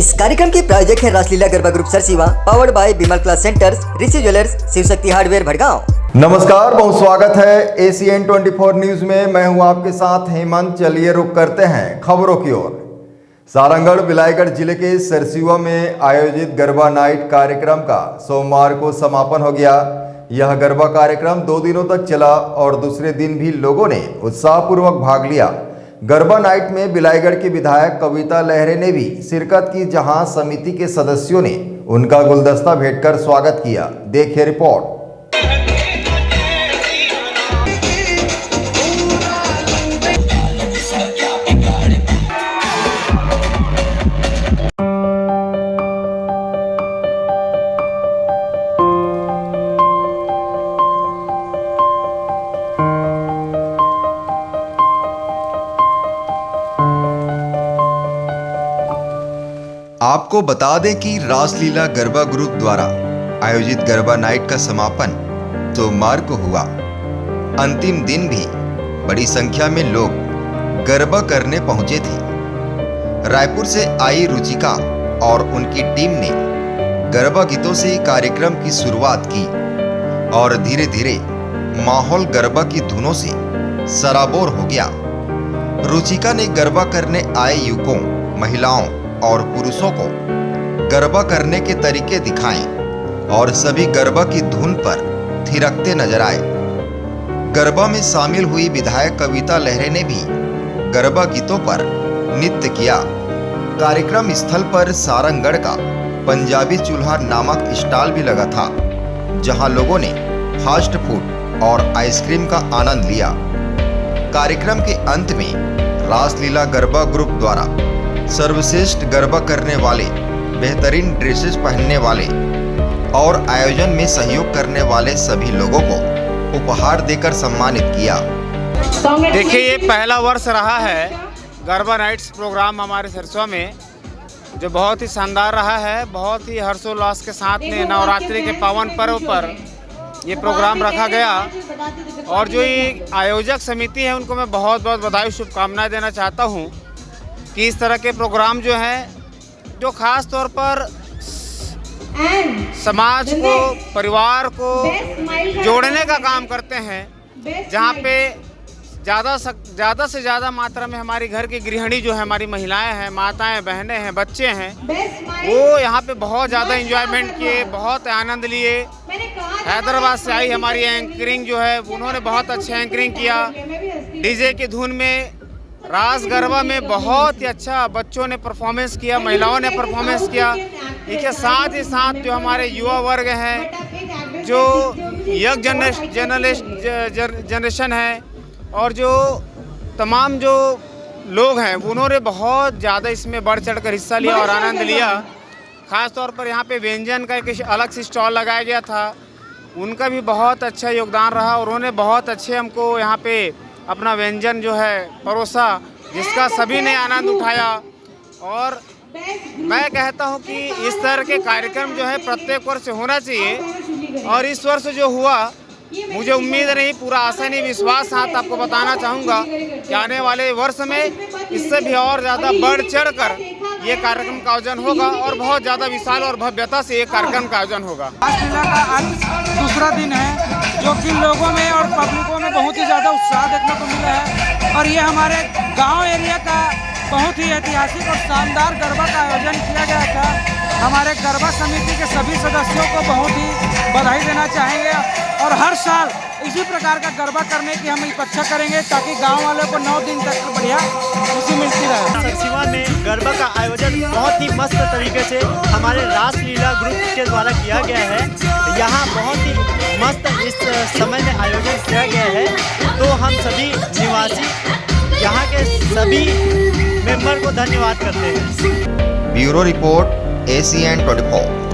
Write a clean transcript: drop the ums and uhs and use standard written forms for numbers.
इस कार्यक्रम के प्रायोजक है Raslila Garba group Sarsiwa, powered by Bimal class centres, Rishi jewellers, Shiv Shakti hardware Bhadgaon. नमस्कार, बहुत स्वागत है ACN 24 न्यूज में। मैं हूं आपके साथ हेमंत। चलिए रुक करते हैं खबरों की ओर। सारंगढ़ बिलाईगढ़ जिले के सरसीवा में आयोजित गरबा नाइट कार्यक्रम का सोमवार को समापन हो गया। यह गरबा कार्यक्रम 2 दिनों तक चला और दूसरे दिन भी लोगों ने उत्साहपूर्वक भाग लिया। गरबा नाइट में बिलाईगढ़ की विधायक कविता लहरे ने भी शिरकत की, जहां समिति के सदस्यों ने उनका गुलदस्ता भेंटकर स्वागत किया। देखिए रिपोर्ट। आपको बता दें कि रासलीला गरबा ग्रुप द्वारा आयोजित गरबा नाइट का समापन सोमवार को हुआ। अंतिम दिन भी बड़ी संख्या में लोग गरबा करने पहुंचे थे। रायपुर से आई रुचिका और उनकी टीम ने गरबा गीतों से कार्यक्रम की शुरुआत की और धीरे धीरे माहौल गरबा की धुनों से सराबोर हो गया। रुचिका ने गरबा करने आए युवकों, महिलाओं और पुरुषों को गरबा करने के तरीके दिखाए और सभी गरबा की धुन पर थिरकते नजर आए। गरबा में शामिल हुई विधायक कविता लहरे ने भी गरबा गीतों पर नृत्य किया। कार्यक्रम स्थल पर सारंगढ़ का पंजाबी चूल्हा नामक स्टॉल भी लगा था, जहां लोगों ने फास्ट फूड और आइसक्रीम का आनंद लिया। कार्यक्रम के अंत में रासलीला गरबा ग्रुप द्वारा सर्वश्रेष्ठ गरबा करने वाले, बेहतरीन ड्रेसेस पहनने वाले और आयोजन में सहयोग करने वाले सभी लोगों को उपहार देकर सम्मानित किया। देखिए, ये पहला वर्ष रहा है गरबा नाइट्स प्रोग्राम हमारे सरसों में, जो बहुत ही शानदार रहा है। बहुत ही हर्षोल्लास के साथ में नवरात्रि के पावन पर्व पर ये प्रोग्राम रखा गया और जो ये आयोजक समिति है उनको मैं बहुत बहुत बधाई, शुभकामनाएं देना चाहता हूँ कि इस तरह के प्रोग्राम जो हैं, जो ख़ास तौर पर समाज को, परिवार को जोड़ने का काम करते हैं, जहाँ पे ज़्यादा से ज़्यादा मात्रा में हमारी घर की गृहिणी जो है, हमारी महिलाएं हैं, माताएं, बहनें हैं, बच्चे हैं, वो यहाँ पे बहुत ज़्यादा एंजॉयमेंट किए, बहुत आनंद लिए। हैदराबाद से आई हमारी एंकरिंग जो है, उन्होंने बहुत अच्छा एंकरिंग किया। डीजे की धुन में रास गरबा में बहुत ही अच्छा बच्चों ने परफॉर्मेंस किया, महिलाओं ने परफॉर्मेंस किया। इसके साथ ही साथ जो हमारे युवा वर्ग हैं, जो यंग जनरेशन है और जो तमाम जो लोग हैं, उन्होंने बहुत ज़्यादा इसमें बढ़ चढ़ कर हिस्सा लिया और आनंद लिया। ख़ास तौर पर यहाँ पे व्यंजन का एक अलग से स्टॉल लगाया गया था, उनका भी बहुत अच्छा योगदान रहा। उन्होंने बहुत अच्छे हमको यहाँ पे अपना व्यंजन जो है परोसा, जिसका सभी ने आनंद उठाया। और मैं कहता हूँ कि इस तरह के कार्यक्रम जो है प्रत्येक वर्ष होना चाहिए और इस वर्ष जो हुआ, मुझे उम्मीद नहीं, पूरा आशा नहीं, विश्वास साथ आपको बताना चाहूँगा कि आने वाले वर्ष में इससे भी और ज़्यादा बढ़ चढ़ कर ये कार्यक्रम का आयोजन होगा और बहुत ज़्यादा विशाल और भव्यता से ये कार्यक्रम का आयोजन होगा। रासलीला का आज दूसरा दिन है, जो कि लोगों में और पब्लिकों में बहुत ही ज़्यादा उत्साह देखने को मिला है और ये हमारे गांव एरिया का बहुत ही ऐतिहासिक और शानदार गरबा का आयोजन किया गया था। हमारे गरबा समिति के सभी सदस्यों को बहुत ही बधाई देना चाहेंगे और हर साल इसी प्रकार का गरबा करने की हम इच्छा करेंगे, ताकि गांव वालों को 9 दिन तक बढ़िया खुशी मिलती रहे। सरसीवा में गरबा का आयोजन बहुत ही मस्त तरीके से हमारे रासलीला ग्रुप के द्वारा किया गया है। यहाँ बहुत ही मस्त इस समय में आयोजन किया गया है, तो हम सभी निवासी यहाँ के सभी मेंबर को धन्यवाद करते हैं। Bureau report ACN 24।